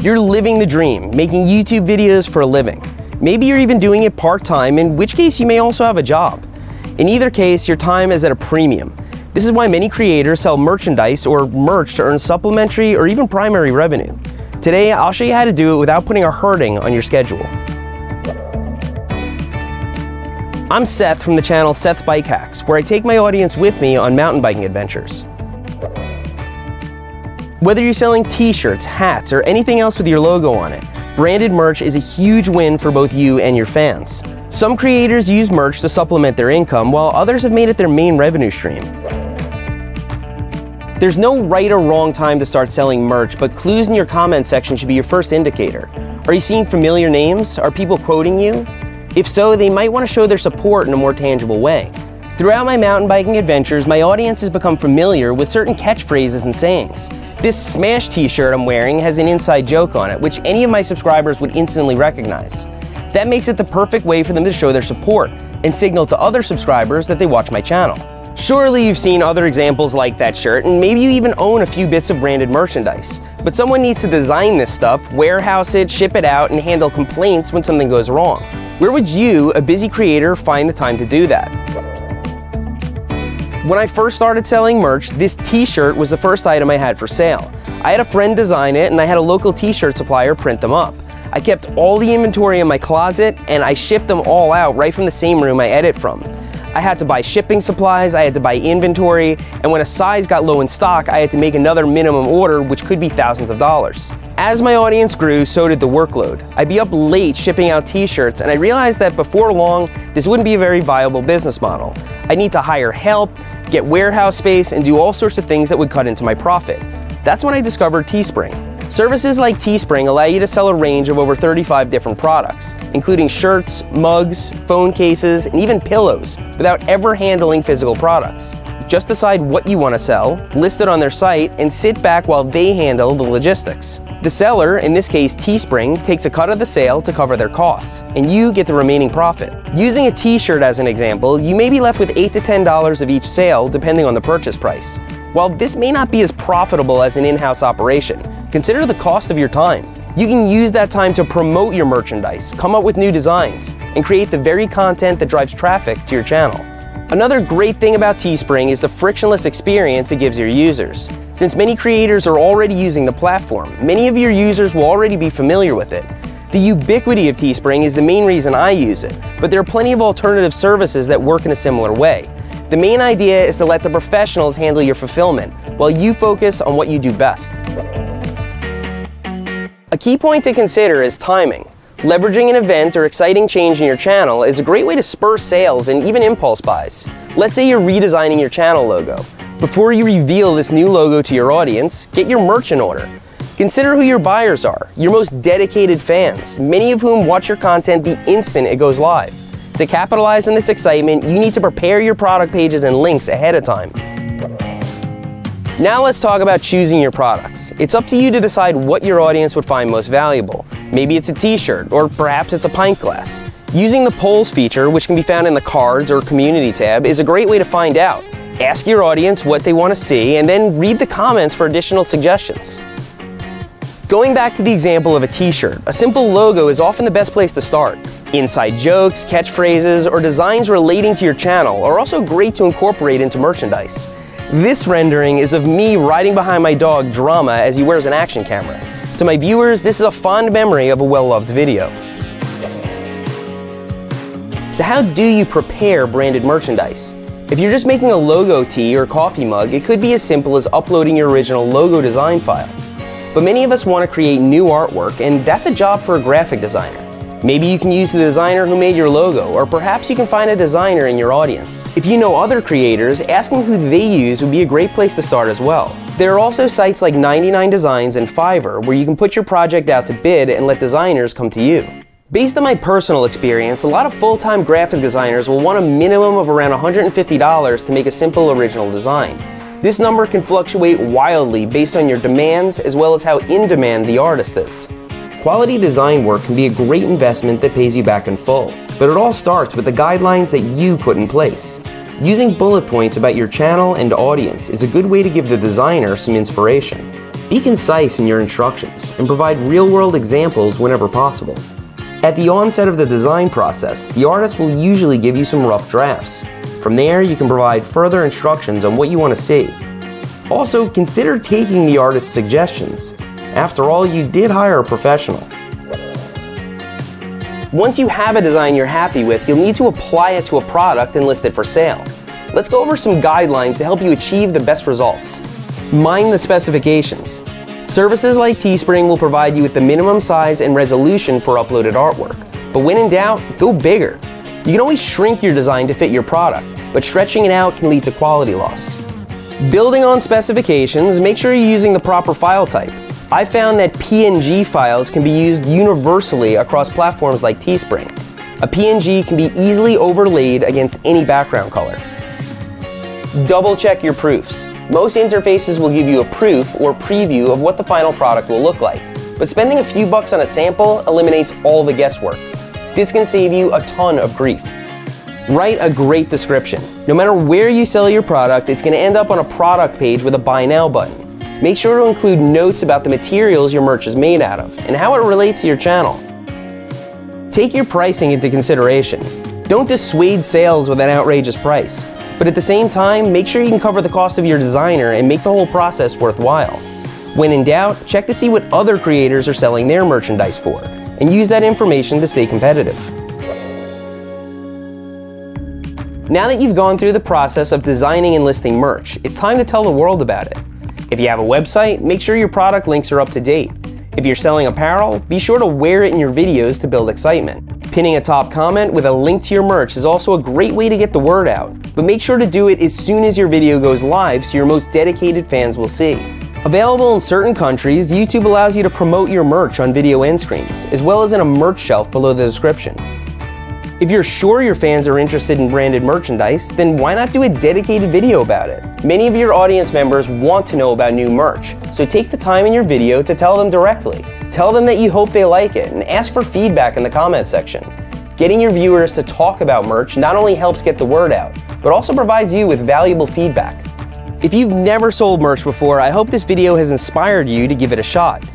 You're living the dream, making YouTube videos for a living. Maybe you're even doing it part-time, in which case you may also have a job. In either case, your time is at a premium. This is why many creators sell merchandise or merch to earn supplementary or even primary revenue. Today, I'll show you how to do it without putting a hurting on your schedule. I'm Seth from the channel Seth's Bike Hacks, where I take my audience with me on mountain biking adventures. Whether you're selling t-shirts, hats, or anything else with your logo on it, branded merch is a huge win for both you and your fans. Some creators use merch to supplement their income, while others have made it their main revenue stream. There's no right or wrong time to start selling merch, but clues in your comment section should be your first indicator. Are you seeing familiar names? Are people quoting you? If so, they might want to show their support in a more tangible way. Throughout my mountain biking adventures, my audience has become familiar with certain catchphrases and sayings. This Smash t-shirt I'm wearing has an inside joke on it, which any of my subscribers would instantly recognize. That makes it the perfect way for them to show their support and signal to other subscribers that they watch my channel. Surely you've seen other examples like that shirt, and maybe you even own a few bits of branded merchandise. But someone needs to design this stuff, warehouse it, ship it out, and handle complaints when something goes wrong. Where would you, a busy creator, find the time to do that? When I first started selling merch, this t-shirt was the first item I had for sale. I had a friend design it, and I had a local t-shirt supplier print them up. I kept all the inventory in my closet, and I shipped them all out right from the same room I edit from. I had to buy shipping supplies, I had to buy inventory, and when a size got low in stock, I had to make another minimum order, which could be thousands of dollars. As my audience grew, so did the workload. I'd be up late shipping out t-shirts, and I realized that before long, this wouldn't be a very viable business model. I'd need to hire help, get warehouse space, and do all sorts of things that would cut into my profit. That's when I discovered Teespring. Services like Teespring allow you to sell a range of over 35 different products, including shirts, mugs, phone cases, and even pillows, without ever handling physical products. Just decide what you want to sell, list it on their site, and sit back while they handle the logistics. The seller, in this case Teespring, takes a cut of the sale to cover their costs, and you get the remaining profit. Using a t-shirt as an example, you may be left with $8 to $10 of each sale, depending on the purchase price. While this may not be as profitable as an in-house operation, consider the cost of your time. You can use that time to promote your merchandise, come up with new designs, and create the very content that drives traffic to your channel. Another great thing about Teespring is the frictionless experience it gives your users. Since many creators are already using the platform, many of your users will already be familiar with it. The ubiquity of Teespring is the main reason I use it, but there are plenty of alternative services that work in a similar way. The main idea is to let the professionals handle your fulfillment, while you focus on what you do best. A key point to consider is timing. Leveraging an event or exciting change in your channel is a great way to spur sales and even impulse buys. Let's say you're redesigning your channel logo. Before you reveal this new logo to your audience, get your merch in order. Consider who your buyers are, your most dedicated fans, many of whom watch your content the instant it goes live. To capitalize on this excitement, you need to prepare your product pages and links ahead of time. Now let's talk about choosing your products. It's up to you to decide what your audience would find most valuable. Maybe it's a t-shirt, or perhaps it's a pint glass. Using the polls feature, which can be found in the cards or community tab, is a great way to find out. Ask your audience what they want to see, and then read the comments for additional suggestions. Going back to the example of a t-shirt, a simple logo is often the best place to start. Inside jokes, catchphrases, or designs relating to your channel are also great to incorporate into merchandise. This rendering is of me riding behind my dog Drama as he wears an action camera. To my viewers, this is a fond memory of a well-loved video. So how do you prepare branded merchandise? If you're just making a logo tee or coffee mug, it could be as simple as uploading your original logo design file. But many of us want to create new artwork, and that's a job for a graphic designer. Maybe you can use the designer who made your logo, or perhaps you can find a designer in your audience. If you know other creators, asking who they use would be a great place to start as well. There are also sites like 99 Designs and Fiverr where you can put your project out to bid and let designers come to you. Based on my personal experience, a lot of full-time graphic designers will want a minimum of around $150 to make a simple original design. This number can fluctuate wildly based on your demands as well as how in demand the artist is. Quality design work can be a great investment that pays you back in full, but it all starts with the guidelines that you put in place. Using bullet points about your channel and audience is a good way to give the designer some inspiration. Be concise in your instructions and provide real-world examples whenever possible. At the onset of the design process, the artist will usually give you some rough drafts. From there, you can provide further instructions on what you want to see. Also, consider taking the artist's suggestions. After all, you did hire a professional. Once you have a design you're happy with, you'll need to apply it to a product and list it for sale. Let's go over some guidelines to help you achieve the best results. Mind the specifications. Services like Teespring will provide you with the minimum size and resolution for uploaded artwork. But when in doubt, go bigger. You can always shrink your design to fit your product, but stretching it out can lead to quality loss. Building on specifications, make sure you're using the proper file type. I found that PNG files can be used universally across platforms like Teespring. A PNG can be easily overlaid against any background color. Double check your proofs. Most interfaces will give you a proof or preview of what the final product will look like, but spending a few bucks on a sample eliminates all the guesswork. This can save you a ton of grief. Write a great description. No matter where you sell your product, it's going to end up on a product page with a Buy Now button. Make sure to include notes about the materials your merch is made out of and how it relates to your channel. Take your pricing into consideration. Don't dissuade sales with an outrageous price, but at the same time, make sure you can cover the cost of your designer and make the whole process worthwhile. When in doubt, check to see what other creators are selling their merchandise for, and use that information to stay competitive. Now that you've gone through the process of designing and listing merch, it's time to tell the world about it. If you have a website, make sure your product links are up to date. If you're selling apparel, be sure to wear it in your videos to build excitement. Pinning a top comment with a link to your merch is also a great way to get the word out, but make sure to do it as soon as your video goes live so your most dedicated fans will see. Available in certain countries, YouTube allows you to promote your merch on video end screens, as well as in a merch shelf below the description. If you're sure your fans are interested in branded merchandise, then why not do a dedicated video about it? Many of your audience members want to know about new merch, so take the time in your video to tell them directly. Tell them that you hope they like it, and ask for feedback in the comment section. Getting your viewers to talk about merch not only helps get the word out, but also provides you with valuable feedback. If you've never sold merch before, I hope this video has inspired you to give it a shot.